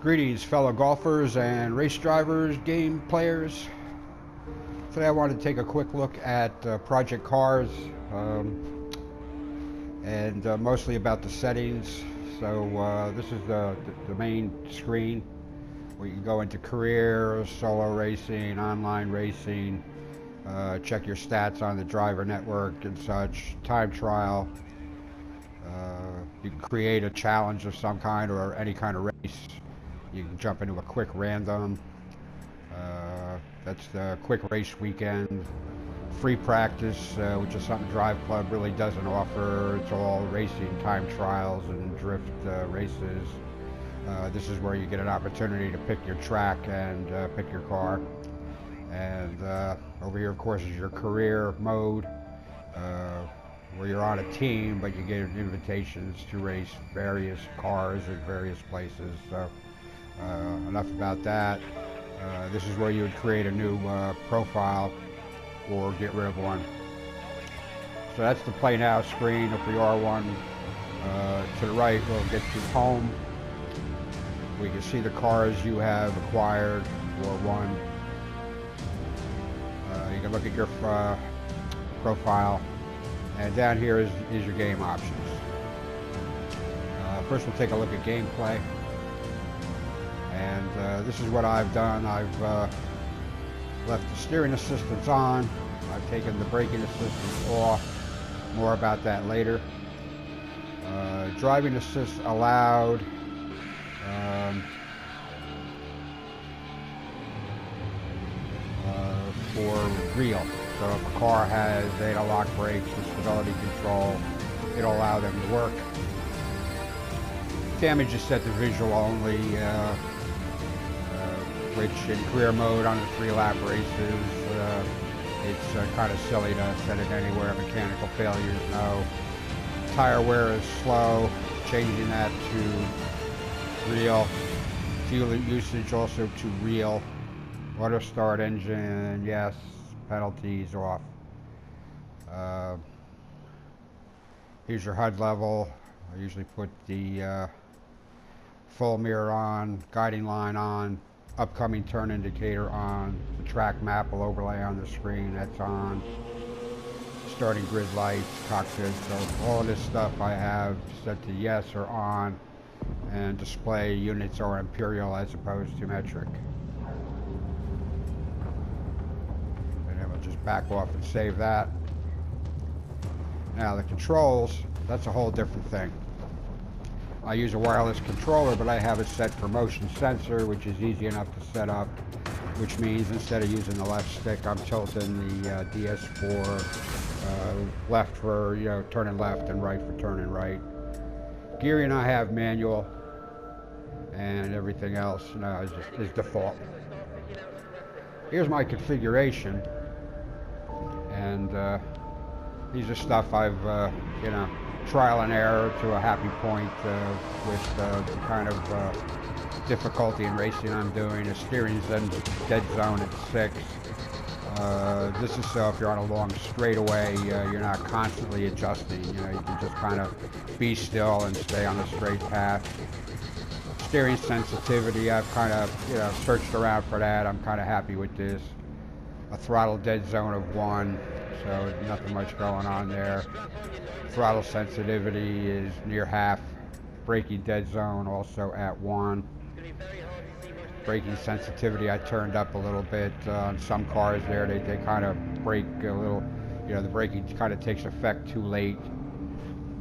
Greetings, fellow golfers and race drivers, game players. Today I wanted to take a quick look at Project Cars and mostly about the settings. So this is the main screen where you can go into career, solo racing, online racing, check your stats on the driver network and such, time trial. You can create a challenge of some kind or any kind of race. You can jump into a quick random. That's the quick race weekend. Free practice, which is something Drive Club really doesn't offer. It's all racing, time trials, and drift races. This is where you get an opportunity to pick your track and pick your car. And over here, of course, is your career mode, where you're on a team, but you get invitations to race various cars at various places. So enough about that. This is where you would create a new profile or get rid of one. So that's the play now screen of the R1. To the right will get you home. We can see the cars you have acquired or won. You can look at your profile, and down here is your game options. First we'll take a look at gameplay. And this is what I've done. I've left the steering assistance on. I've taken the braking assistance off. More about that later. Driving assist allowed. For real. So if a car has anti-lock brakes and stability control, it'll allow them to work. Damage is set to visual only, which in career mode on the 3-lap races, it's kind of silly to set it anywhere. Mechanical failures, no. Tire wear is slow, changing that to real. Fuel usage also to real. Auto start engine, yes. Penalties off. Here's your HUD level. I usually put the full mirror on, guiding line on, upcoming turn indicator on, the track map will overlay on the screen, that's on, starting grid lights, cockpit, so all of this stuff I have set to yes or on, and display units are imperial as opposed to metric. And then we'll just back off and save that. Now the controls, that's a whole different thing. I use a wireless controller, but I have it set for motion sensor, which is easy enough to set up, which means instead of using the left stick, I'm tilting the DS4 left for, turning left and right for turning right. Gearing I have manual, and everything else is default. Here's my configuration, and these are stuff I've, trial and error to a happy point with the kind of difficulty in racing I'm doing. The steering's in dead zone at 6. This is so if you're on a long straightaway, you're not constantly adjusting. You can just kind of be still and stay on the straight path. Steering sensitivity, I've kind of, searched around for that. I'm kind of happy with this. A throttle dead zone of 1, so nothing much going on there. Throttle sensitivity is near half. Braking dead zone also at 1. Braking sensitivity I turned up a little bit. On some cars there, they kind of brake a little, the braking kind of takes effect too late.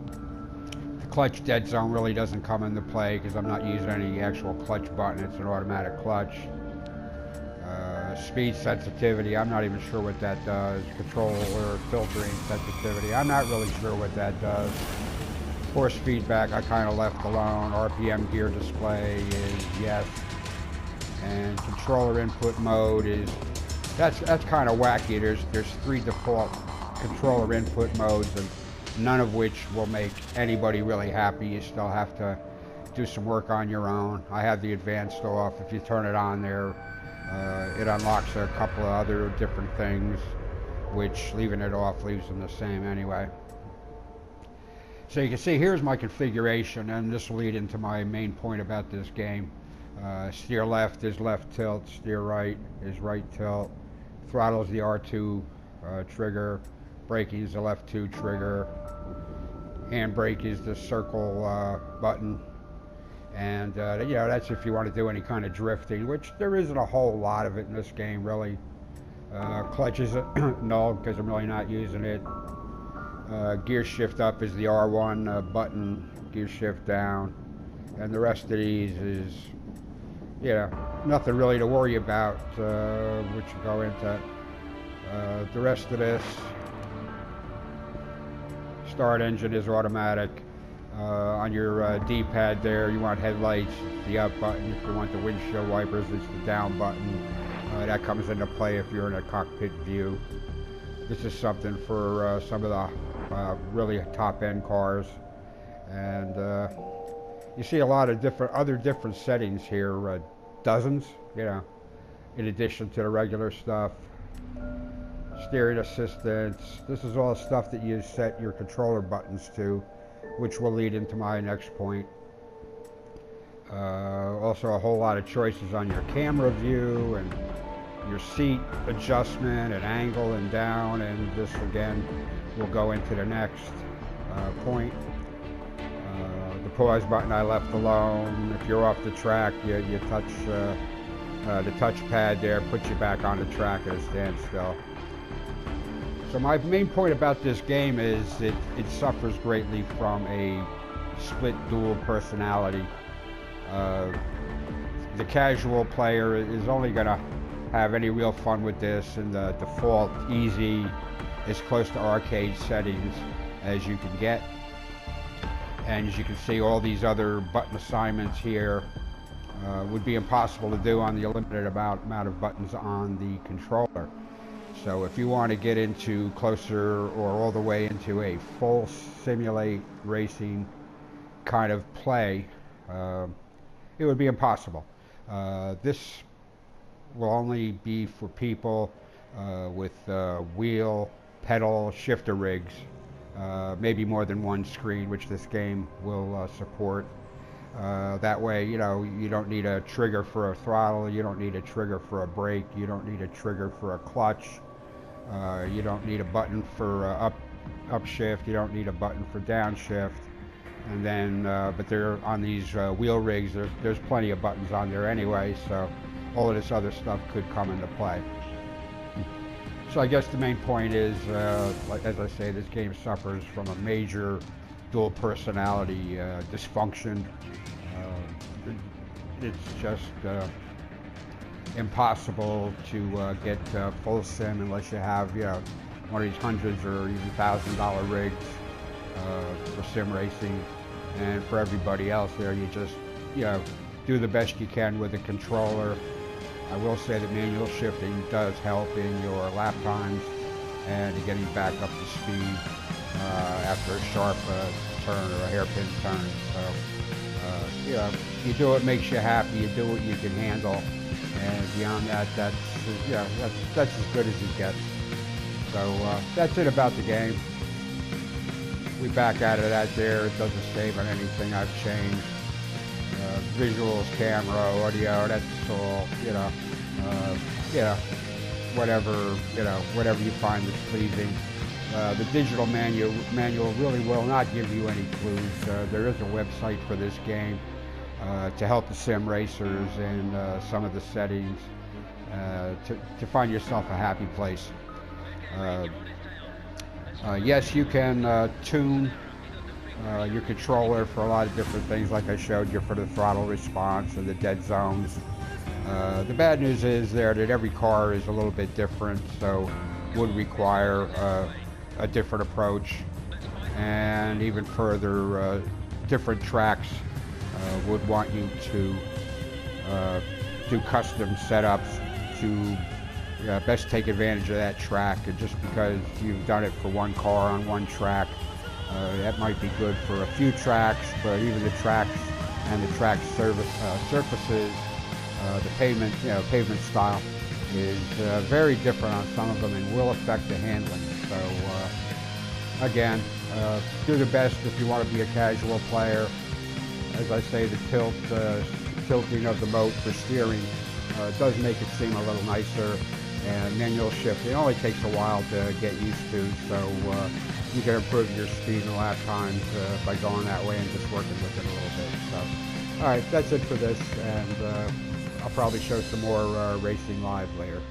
The clutch dead zone really doesn't come into play because I'm not using any actual clutch button. It's an automatic clutch. Speed sensitivity, I'm not even sure what that does. Control or filtering sensitivity, I'm not really sure what that does. Force feedback, I kind of left alone. RPM gear display is yes. And controller input mode is, that's kind of wacky. There's 3 default controller input modes, and none of which will make anybody really happy. You still have to do some work on your own. I have the advanced off. If you turn it on there, it unlocks a couple of other different things, which leaving it off leaves them the same anyway. So you can see here's my configuration, and this will lead into my main point about this game. Steer left is left tilt, steer right is right tilt. Throttle is the R2 trigger, braking is the left 2 trigger, handbrake is the circle button, and you know, that's if you want to do any kind of drifting, which there isn't a whole lot of it in this game really. Clutch is null because I'm really not using it. Gear shift up is the R1 button, gear shift down, and the rest of these is, you know, nothing really to worry about, which will go into the rest of this. Start engine is automatic. On your D-pad there, you want headlights, the up button. If you want the windshield wipers, it's the down button. That comes into play if you're in a cockpit view. This is something for some of the really top-end cars. And you see a lot of different settings here, dozens, you know, in addition to the regular stuff. Steering assistance. This is all stuff that you set your controller buttons to, which will lead into my next point. Also a whole lot of choices on your camera view and your seat adjustment and angle and down, and this again will go into the next point. The pause button I left alone. If you're off the track, you touch the touchpad there, puts you back on the track at a standstill. So my main point about this game is it suffers greatly from a split dual personality. The casual player is only going to have any real fun with this in the default easy, as close to arcade settings as you can get. And as you can see, all these other button assignments here would be impossible to do on the limited amount of buttons on the controller. So if you want to get into closer or all the way into a full simulate racing kind of play, it would be impossible. This will only be for people with wheel, pedal, shifter rigs, maybe more than one screen, which this game will support. That way, you know, you don't need a trigger for a throttle, you don't need a trigger for a brake, you don't need a trigger for a clutch, you don't need a button for upshift, you don't need a button for downshift. And then, but they're on these wheel rigs, there's plenty of buttons on there anyway, so all of this other stuff could come into play. So I guess the main point is, like, as I say, this game suffers from a major dual personality dysfunction. It's just impossible to get full sim unless you have, you know, one of these hundreds or even $1,000 rigs for sim racing. And for everybody else there, you just, you know, do the best you can with the controller. I will say that manual shifting does help in your lap times and in getting back up to speed after a sharp turn or a hairpin turn. So, you know, you do what makes you happy, you do what you can handle, and beyond that, that's as good as it gets. So that's it about the game. We back out of that there. It doesn't save on anything I've changed. Visuals, camera, audio, that's all, you know, whatever you find that's pleasing. The digital manual really will not give you any clues. There is a website for this game to help the sim racers in some of the settings to find yourself a happy place. Yes, you can tune your controller for a lot of different things, like I showed you, for the throttle response and the dead zones. The bad news is there that every car is a little bit different, so would require a different approach, and even further, different tracks would want you to do custom setups to best take advantage of that track. And just because you've done it for one car on one track, that might be good for a few tracks, but even the tracks and the track surfaces, the pavement, pavement style is very different on some of them and will affect the handling. So again, do the best if you want to be a casual player. As I say, the tilt tilting of the moat for steering does make it seem a little nicer. And manual shift, it only takes a while to get used to, so you can improve your speed and lap times by going that way and just working with it a little bit. So, all right, that's it for this, and I'll probably show some more racing live later.